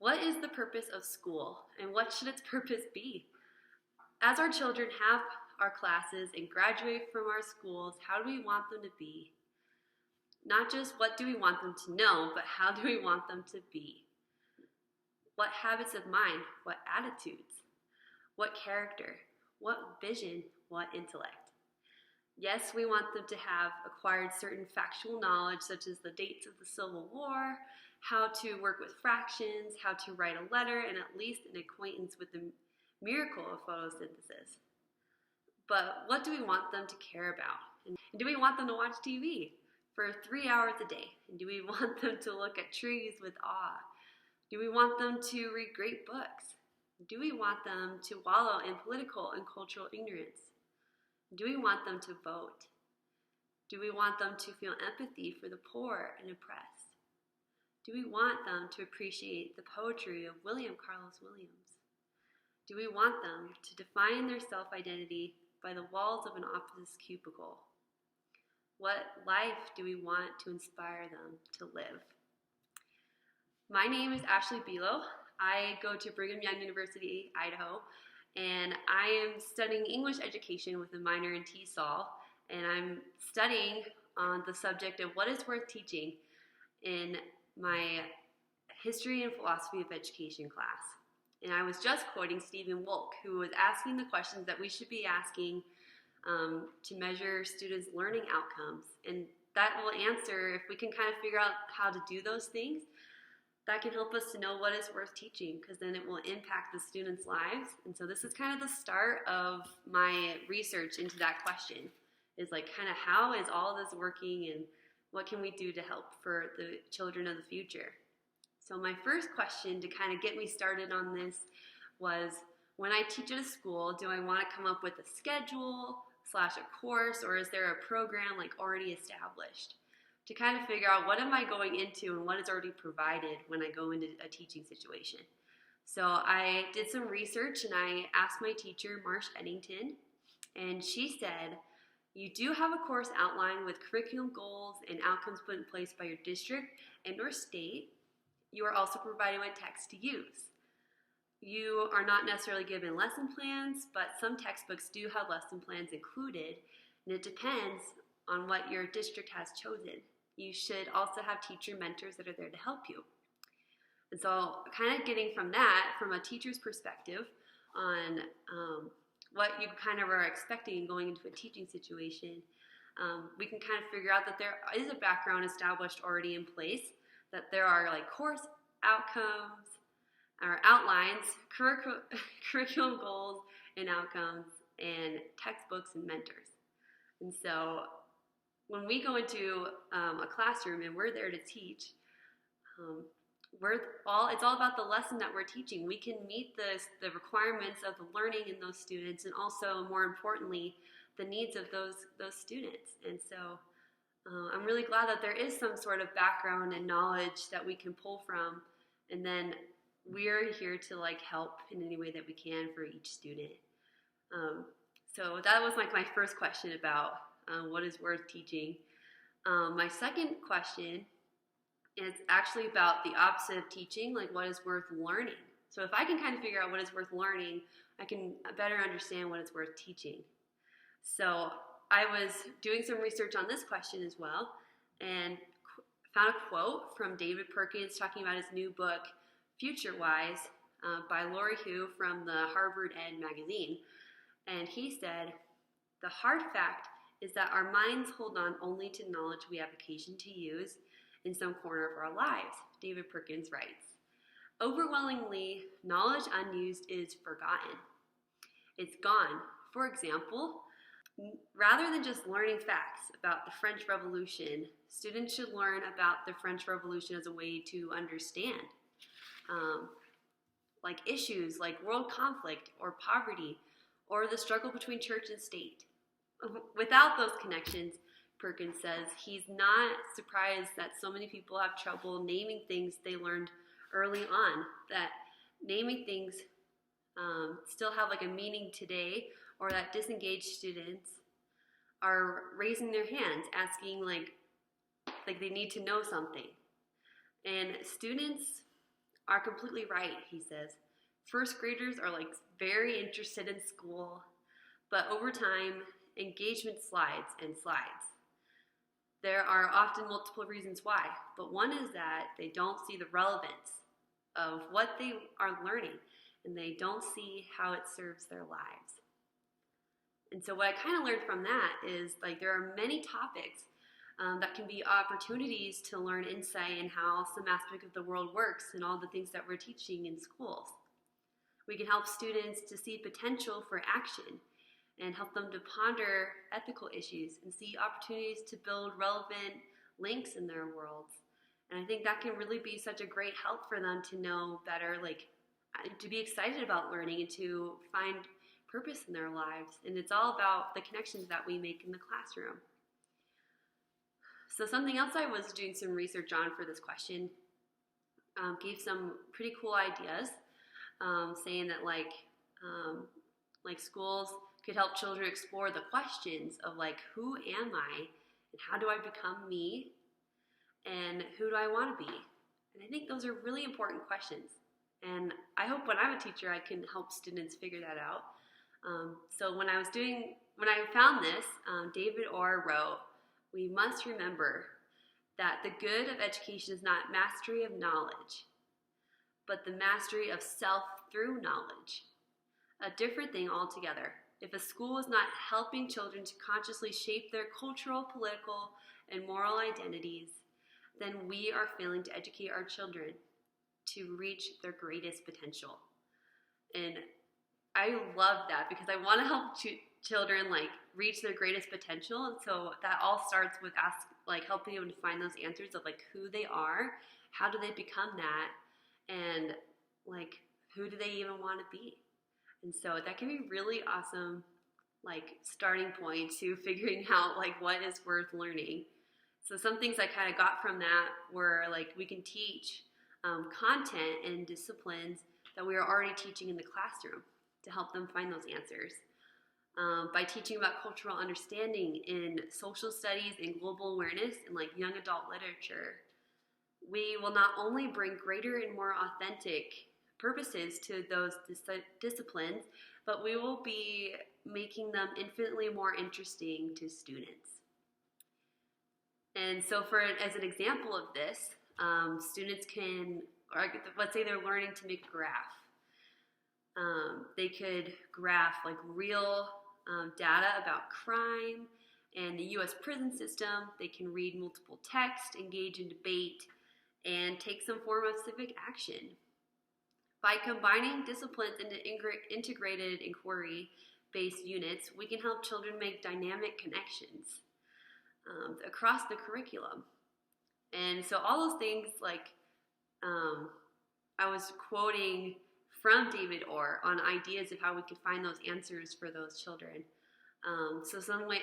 What is the purpose of school, and what should its purpose be? As our children have our classes and graduate from our schools, how do we want them to be? Not just what do we want them to know, but how do we want them to be? What habits of mind, what attitudes, what character, what vision, what intellect? Yes, we want them to have acquired certain factual knowledge, such as the dates of the Civil War, how to work with fractions, how to write a letter, and at least an acquaintance with the miracle of photosynthesis. But what do we want them to care about? And do we want them to watch TV for 3 hours a day? And do we want them to look at trees with awe? Do we want them to read great books? Do we want them to wallow in political and cultural ignorance? Do we want them to vote? Do we want them to feel empathy for the poor and oppressed? Do we want them to appreciate the poetry of William Carlos Williams? Do we want them to define their self-identity by the walls of an office cubicle? What life do we want to inspire them to live? My name is Ashley Bilo. I go to Brigham Young University, Idaho, and I am studying English education with a minor in TESOL, and I'm studying on the subject of what is worth teaching in my history and philosophy of education class. And I was just quoting Stephen Wolk, who was asking the questions that we should be asking to measure students' learning outcomes. And that will answer, if we can kind of figure out how to do those things, that can help us to know what is worth teaching, because then it will impact the students' lives. And so this is kind of the start of my research into that question, is like kind of how is all this working and what can we do to help for the children of the future? So my first question to kind of get me started on this was, when I teach at a school, do I want to come up with a schedule / a course, or is there a program like already established? To kind of figure out what am I going into and what is already provided when I go into a teaching situation. So I did some research and I asked my teacher, Marsh Eddington, and she said, you do have a course outline with curriculum goals and outcomes put in place by your district and or state. You are also provided with text to use. You are not necessarily given lesson plans, but some textbooks do have lesson plans included, and it depends on what your district has chosen. You should also have teacher mentors that are there to help you. And so kind of getting from that, from a teacher's perspective on what you kind of are expecting going into a teaching situation, we can kind of figure out that there is a background established already in place, that there are like course outcomes, or outlines, curriculum goals and outcomes, and textbooks and mentors. And so when we go into a classroom and we're there to teach, it's all about the lesson that we're teaching. We can meet the requirements of the learning in those students, and also, more importantly, the needs of those students. And so I'm really glad that there is some sort of background and knowledge that we can pull from, and then we're here to like help in any way that we can for each student. So that was like my first question about what is worth teaching. My second question is actually about the opposite of teaching, like what is worth learning. So if I can kind of figure out what is worth learning, I can better understand what is worth teaching. So I was doing some research on this question as well, and found a quote from David Perkins talking about his new book, FutureWise, by Lori Hu from the Harvard Ed magazine. And he said, "The hard fact is that our minds hold on only to knowledge we have occasion to use in some corner of our lives," David Perkins writes. "Overwhelmingly, knowledge unused is forgotten. It's gone. For example, rather than just learning facts about the French Revolution, students should learn about the French Revolution as a way to understand like issues like world conflict or poverty or the struggle between church and state. Without those connections," Perkins says, he's not surprised that so many people have trouble naming things they learned early on, that naming things still have like a meaning today, or that disengaged students are raising their hands asking like they need to know something. And students are completely right, he says. First graders are like very interested in school, but over time, engagement slides and slides. There are often multiple reasons why, but one is that they don't see the relevance of what they are learning, and they don't see how it serves their lives. And so what I kind of learned from that is like there are many topics that can be opportunities to learn insight in how some aspect of the world works and all the things that we're teaching in schools. We can help students to see potential for action and help them to ponder ethical issues and see opportunities to build relevant links in their worlds. And I think that can really be such a great help for them to know better, like to be excited about learning and to find purpose in their lives. And it's all about the connections that we make in the classroom. So something else I was doing some research on for this question gave some pretty cool ideas, saying that like schools could help children explore the questions of like, who am I and how do I become me and who do I want to be? And I think those are really important questions. And I hope when I'm a teacher, I can help students figure that out. So when I found this, David Orr wrote, "We must remember that the good of education is not mastery of knowledge, but the mastery of self through knowledge. A different thing altogether. If a school is not helping children to consciously shape their cultural, political, and moral identities, then we are failing to educate our children to reach their greatest potential." And I love that because I want to help children like reach their greatest potential. And so that all starts with helping them to find those answers of like who they are, how do they become that, and like who do they even want to be. And so that can be really awesome, like starting point to figuring out like what is worth learning. So some things I kind of got from that were like we can teach content and disciplines that we are already teaching in the classroom to help them find those answers. By teaching about cultural understanding in social studies and global awareness and like young adult literature, we will not only bring greater and more authentic purposes to those disciplines, but we will be making them infinitely more interesting to students. And so as an example of this, students can, or let's say they're learning to make a graph. They could graph like real data about crime and the U.S. prison system. They can read multiple texts, engage in debate, and take some form of civic action. By combining disciplines into integrated inquiry-based units, we can help children make dynamic connections across the curriculum. And so all those things, like I was quoting from David Orr on ideas of how we could find those answers for those children. So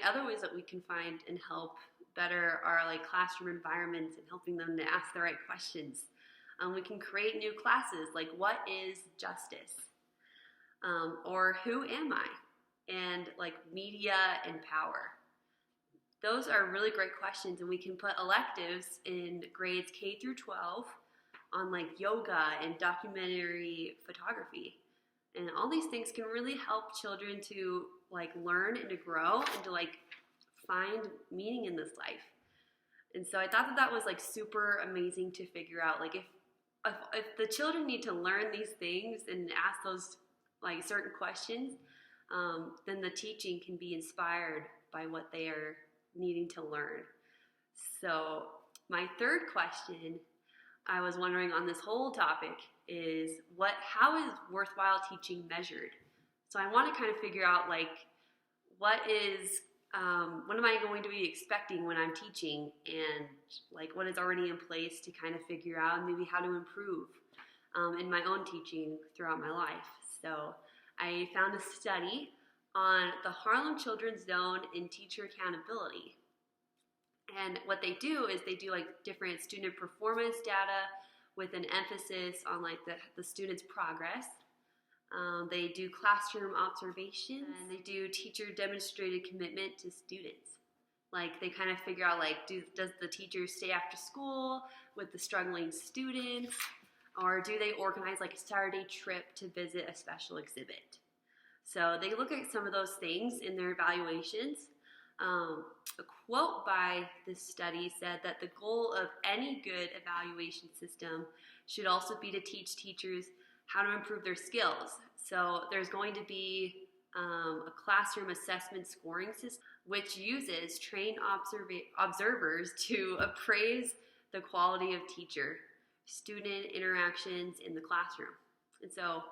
other ways that we can find and help better our like classroom environments and helping them to ask the right questions. We can create new classes like what is justice? Or who am I? And like media and power. Those are really great questions, and we can put electives in grades K through 12 on like yoga and documentary photography. And all these things can really help children to like learn and to grow and to like find meaning in this life. And so I thought that was like super amazing to figure out. Like if the children need to learn these things and ask those like certain questions, then the teaching can be inspired by what they are needing to learn. So my third question I was wondering on this whole topic is how is worthwhile teaching measured? So I want to kind of figure out like what am I going to be expecting when I'm teaching, and like what is already in place to kind of figure out maybe how to improve in my own teaching throughout my life. So I found a study on the Harlem Children's Zone in teacher accountability. And what they do is they do like different student performance data with an emphasis on like the student's progress. They do classroom observations, and they do teacher demonstrated commitment to students. Like they kind of figure out like does the teacher stay after school with the struggling students, Or do they organize like a Saturday trip to visit a special exhibit? So they look at some of those things in their evaluations. A quote by this study said that the goal of any good evaluation system should also be to teach teachers how to improve their skills. So there's going to be a classroom assessment scoring system which uses trained observers to appraise the quality of teacher-student interactions in the classroom. And so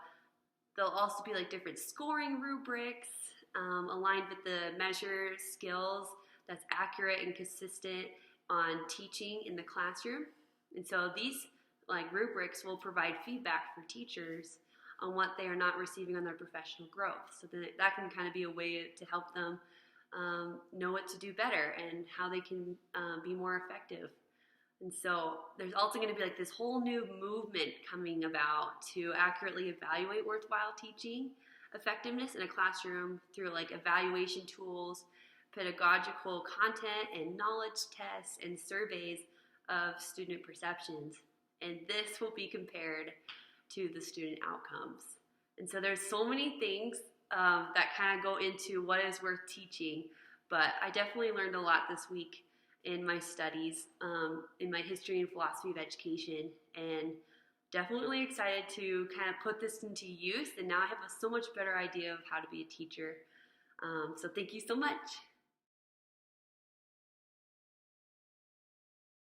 there'll also be like different scoring rubrics aligned with the measure skills that's accurate and consistent on teaching in the classroom. And so these like rubrics will provide feedback for teachers on what they are not receiving on their professional growth. So that can kind of be a way to help them know what to do better and how they can be more effective. And so there's also going to be like this whole new movement coming about to accurately evaluate worthwhile teaching effectiveness in a classroom through like evaluation tools, pedagogical content, and knowledge tests and surveys of student perceptions. And this will be compared to the student outcomes. And so there's so many things that kind of go into what is worth teaching, but I definitely learned a lot this week in my studies, in my history and philosophy of education, and definitely excited to kind of put this into use. And now I have a so much better idea of how to be a teacher. So thank you so much.